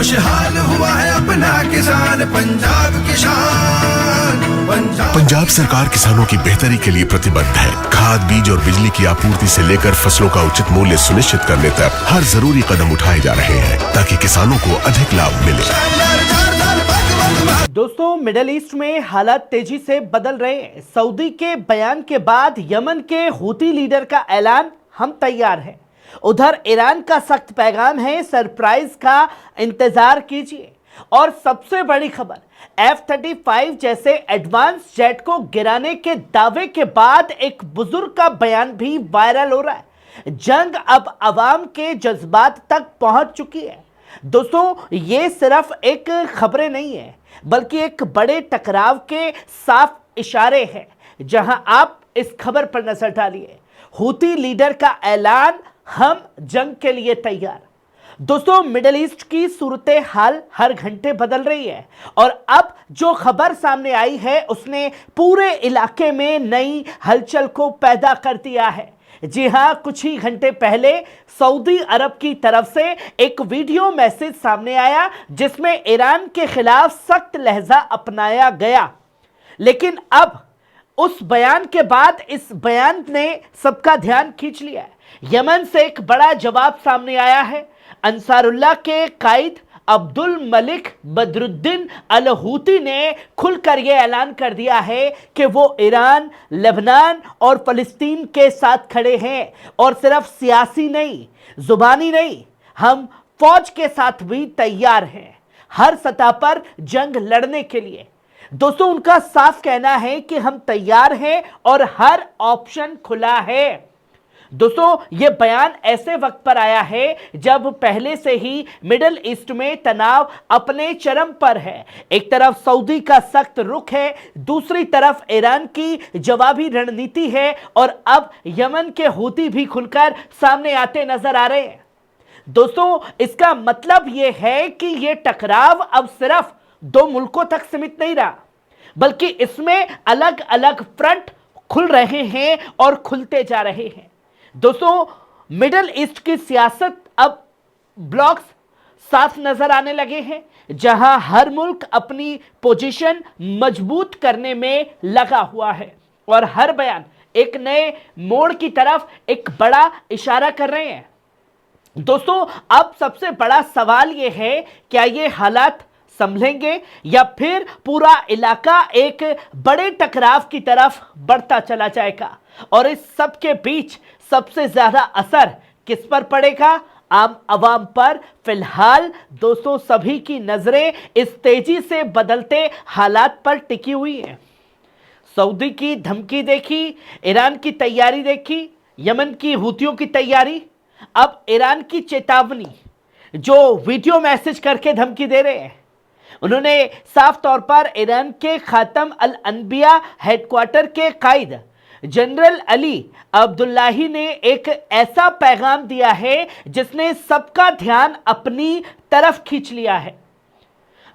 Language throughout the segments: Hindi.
खुशहाल हुआ है अपना किसान, पंजाब किसान। पंजाब सरकार किसानों की बेहतरी के लिए प्रतिबद्ध है। खाद, बीज और बिजली की आपूर्ति से लेकर फसलों का उचित मूल्य सुनिश्चित करने तक हर जरूरी कदम उठाए जा रहे हैं ताकि किसानों को अधिक लाभ मिले। दोस्तों, मिडिल ईस्ट में हालात तेजी से बदल रहे हैं। सऊदी के बयान के बाद यमन के हूती लीडर का ऐलान, हम तैयार हैं। उधर ईरान का सख्त पैगाम है, सरप्राइज का इंतजार कीजिए। और सबसे बड़ी खबर, F-35 जैसे एडवांस जेट को गिराने के दावे के बाद एक बुजुर्ग का बयान भी वायरल हो रहा है। जंग अब अवाम के जज्बात तक पहुंच चुकी है। दोस्तों, ये सिर्फ एक खबरें नहीं है, बल्कि एक बड़े टकराव के साफ इशारे हैं। जहां आप इस खबर पर नजर डालिए, हूती लीडर का ऐलान, हम जंग के लिए तैयार। दोस्तों, मिडिल ईस्ट की सूरत हाल हर घंटे बदल रही है और अब जो खबर सामने आई है उसने पूरे इलाके में नई हलचल को पैदा कर दिया है। जी हां, कुछ ही घंटे पहले सऊदी अरब की तरफ से एक वीडियो मैसेज सामने आया जिसमें ईरान के खिलाफ सख्त लहजा अपनाया गया। लेकिन अब उस बयान के बाद इस बयान ने सबका ध्यान खींच लिया है। यमन से एक बड़ा जवाब सामने आया है। अंसारुल्लाह के कायद अब्दुल मलिक बदरुद्दीन अल हूती ने खुलकर यह ऐलान कर दिया है कि वो ईरान, लेबनान और फिलिस्तीन के साथ खड़े हैं। और सिर्फ सियासी नहीं, जुबानी नहीं, हम फौज के साथ भी तैयार हैं, हर सतह पर जंग लड़ने के लिए। दोस्तों, उनका साफ कहना है कि हम तैयार हैं और हर ऑप्शन खुला है। दोस्तों, यह बयान ऐसे वक्त पर आया है जब पहले से ही मिडिल ईस्ट में तनाव अपने चरम पर है। एक तरफ सऊदी का सख्त रुख है, दूसरी तरफ ईरान की जवाबी रणनीति है और अब यमन के हूती भी खुलकर सामने आते नजर आ रहे हैं। दोस्तों, इसका मतलब यह है कि यह टकराव अब सिर्फ दो मुल्कों तक सीमित नहीं रहा, बल्कि इसमें अलग अलग फ्रंट खुल रहे हैं और खुलते जा रहे हैं। दोस्तों, मिडिल ईस्ट की सियासत अब ब्लॉक्स साफ नजर आने लगे हैं, जहां हर मुल्क अपनी पोजीशन मजबूत करने में लगा हुआ है और हर बयान एक नए मोड़ की तरफ एक बड़ा इशारा कर रहे हैं। दोस्तों, अब सबसे बड़ा सवाल यह है, क्या ये हालात संभलेंगे या फिर पूरा इलाका एक बड़े टकराव की तरफ बढ़ता चला जाएगा? और इस सब के बीच सबसे ज्यादा असर किस पर पड़ेगा? आम आवाम पर। फिलहाल दोस्तों, सभी की नजरें इस तेजी से बदलते हालात पर टिकी हुई हैं। सऊदी की धमकी देखी, ईरान की तैयारी देखी, यमन की हूतियों की तैयारी, अब ईरान की चेतावनी, जो वीडियो मैसेज करके धमकी दे रहे हैं। उन्होंने साफ तौर पर ईरान के खातम अल अनबिया हेडक्वार्टर के कायद जनरल अली अब्दुल्लाही ने एक ऐसा पैगाम दिया है जिसने सबका ध्यान अपनी तरफ खींच लिया है।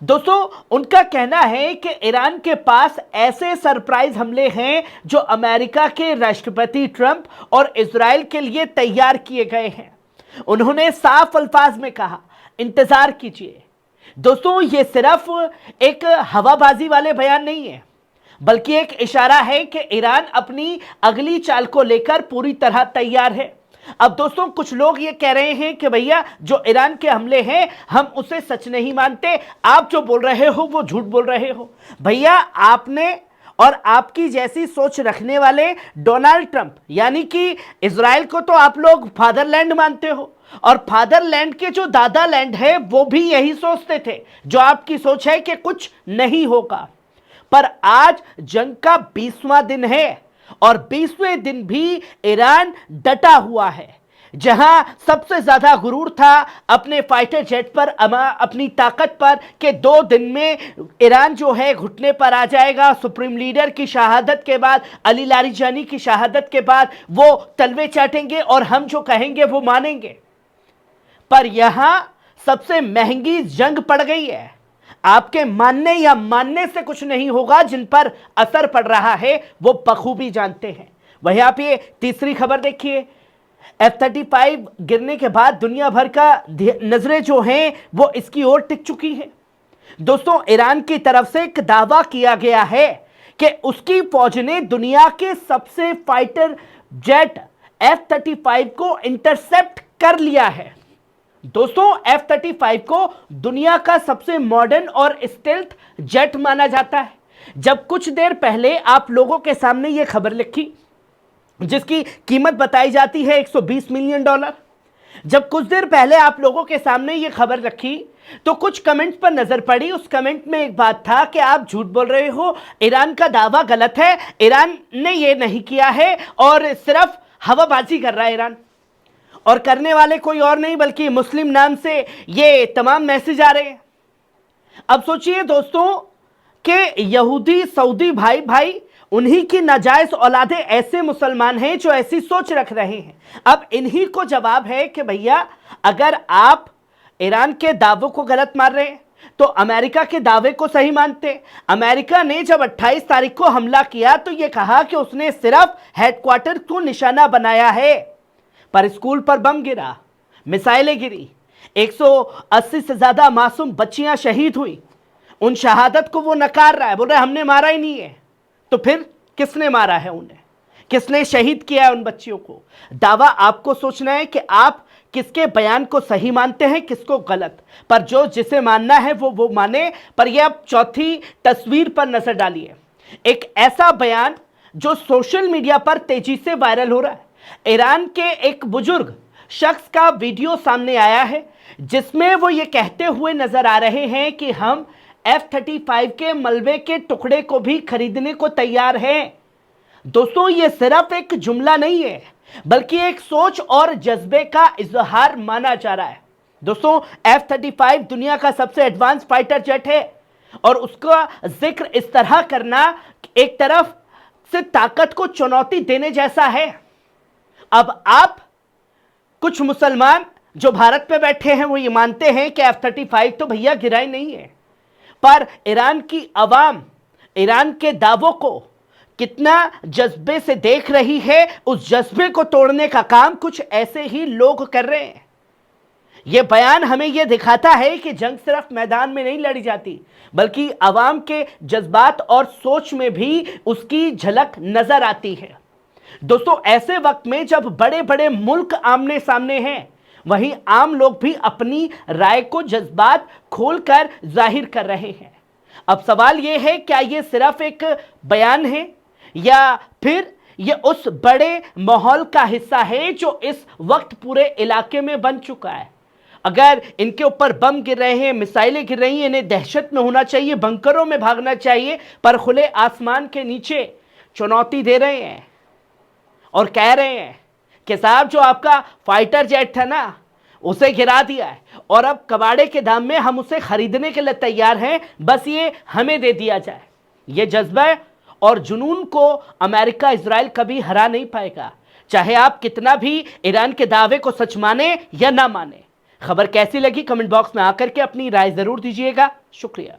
दोस्तों, उनका कहना है कि ईरान के पास ऐसे सरप्राइज हमले हैं जो अमेरिका के राष्ट्रपति ट्रंप और इजराइल के लिए तैयार किए गए हैं। उन्होंने साफ अल्फाज में कहा, इंतजार कीजिए। दोस्तों, ये सिर्फ एक हवाबाजी वाले बयान नहीं है, बल्कि एक इशारा है कि ईरान अपनी अगली चाल को लेकर पूरी तरह तैयार है। अब दोस्तों, कुछ लोग ये कह रहे हैं कि भैया, जो ईरान के हमले हैं हम उसे सच नहीं मानते, आप जो बोल रहे हो वो झूठ बोल रहे हो। भैया, आपने और आपकी जैसी सोच रखने वाले डोनाल्ड ट्रंप, यानी कि इजराइल को तो आप लोग फादरलैंड मानते हो, और फादरलैंड के जो दादा लैंड है वो भी यही सोचते थे जो आपकी सोच है कि कुछ नहीं होगा। पर आज जंग का 20वां दिन है और 20वें दिन भी ईरान डटा हुआ है। जहां सबसे ज्यादा गुरूर था अपने फाइटर जेट पर, अपनी ताकत पर, कि 2 दिन में ईरान जो है घुटने पर आ जाएगा। सुप्रीम लीडर की शहादत के बाद, अली लारिजानी की शहादत के बाद वो तलवे चाटेंगे और हम जो कहेंगे वो मानेंगे। पर यहां सबसे महंगी जंग पड़ गई है। आपके मानने या मानने से कुछ नहीं होगा, जिन पर असर पड़ रहा है वो बखूबी जानते हैं। वहीं आप ये तीसरी खबर देखिए, F-35 गिरने के बाद दुनिया भर का नजरें जो हैं वो इसकी ओर टिक चुकी हैं। दोस्तों, ईरान की तरफ से एक दावा किया गया है कि उसकी फौज ने दुनिया के सबसे फाइटर जेट F-35 को इंटरसेप्ट कर लिया है। दोस्तों, F-35 को दुनिया का सबसे मॉडर्न और स्टेल्थ जेट माना जाता है। जब कुछ देर पहले आप लोगों के सामने यह खबर लिखी जिसकी कीमत बताई जाती है $120 मिलियन, जब कुछ देर पहले आप लोगों के सामने यह खबर रखी तो कुछ कमेंट्स पर नजर पड़ी। उस कमेंट में एक बात था कि आप झूठ बोल रहे हो, ईरान का दावा गलत है, ईरान ने यह नहीं किया है और सिर्फ हवाबाजी कर रहा है ईरान, और करने वाले कोई और नहीं बल्कि मुस्लिम नाम से ये तमाम मैसेज आ रहे हैं। अब सोचिए दोस्तों कि यहूदी सऊदी भाई भाई उन्हीं की नाजायज औलादे ऐसे मुसलमान हैं जो ऐसी सोच रख रहे हैं। अब इन्हीं को जवाब है कि भैया, अगर आप ईरान के दावों को गलत मान रहे हैं तो अमेरिका के दावे को सही मानते। अमेरिका ने जब 28 तारीख को हमला किया तो यह कहा कि उसने सिर्फ हेडक्वार्टर को निशाना बनाया है, पर स्कूल पर बम गिरा, मिसाइलें गिरी, 180 से ज्यादा मासूम बच्चियां शहीद हुई। उन शहादत को वो नकार रहा है, बोल रहा है हमने मारा ही नहीं है। तो फिर किसने मारा है उन्हें, किसने शहीद किया है उन बच्चियों को? दावा आपको सोचना है कि आप किसके बयान को सही मानते हैं, किसको गलत। पर जो जिसे मानना है वो माने। पर यह अब चौथी तस्वीर पर नजर डालिए, एक ऐसा बयान जो सोशल मीडिया पर तेजी से वायरल हो रहा है। ईरान के एक बुजुर्ग शख्स का वीडियो सामने आया है जिसमें वो ये कहते हुए नजर आ रहे हैं कि हम F-35 के मलबे के टुकड़े को भी खरीदने को तैयार हैं। दोस्तों, ये सिर्फ एक जुमला नहीं है बल्कि एक सोच और जज्बे का इजहार माना जा रहा है। दोस्तों, F-35 दुनिया का सबसे एडवांस फाइटर जेट है और उसका जिक्र इस तरह करना एक तरफ से ताकत को चुनौती देने जैसा है। अब आप कुछ मुसलमान जो भारत में बैठे हैं वो ये मानते हैं कि F-35 तो भैया गिरा ही नहीं है, पर ईरान की अवाम ईरान के दावों को कितना जज्बे से देख रही है, उस जज्बे को तोड़ने का काम कुछ ऐसे ही लोग कर रहे हैं। यह बयान हमें यह दिखाता है कि जंग सिर्फ मैदान में नहीं लड़ी जाती बल्कि अवाम के जज्बात और सोच में भी उसकी झलक नजर आती है। दोस्तों, ऐसे वक्त में जब बड़े बड़े मुल्क आमने सामने हैं, वहीं आम लोग भी अपनी राय को जज्बात खोलकर जाहिर कर रहे हैं। अब सवाल यह है, क्या यह सिर्फ एक बयान है या फिर यह उस बड़े माहौल का हिस्सा है जो इस वक्त पूरे इलाके में बन चुका है? अगर इनके ऊपर बम गिर रहे हैं, मिसाइलें गिर रही हैं, इन्हें दहशत में होना चाहिए, बंकरों में भागना चाहिए, पर खुले आसमान के नीचे चुनौती दे रहे हैं और कह रहे हैं कि साहब जो आपका फाइटर जेट था ना उसे गिरा दिया है और अब कबाड़े के दाम में हम उसे खरीदने के लिए तैयार हैं, बस ये हमें दे दिया जाए। ये जज्बा और जुनून को अमेरिका इजराइल कभी हरा नहीं पाएगा, चाहे आप कितना भी ईरान के दावे को सच माने या ना माने। खबर कैसी लगी कमेंट बॉक्स में आकर के अपनी राय जरूर दीजिएगा। शुक्रिया।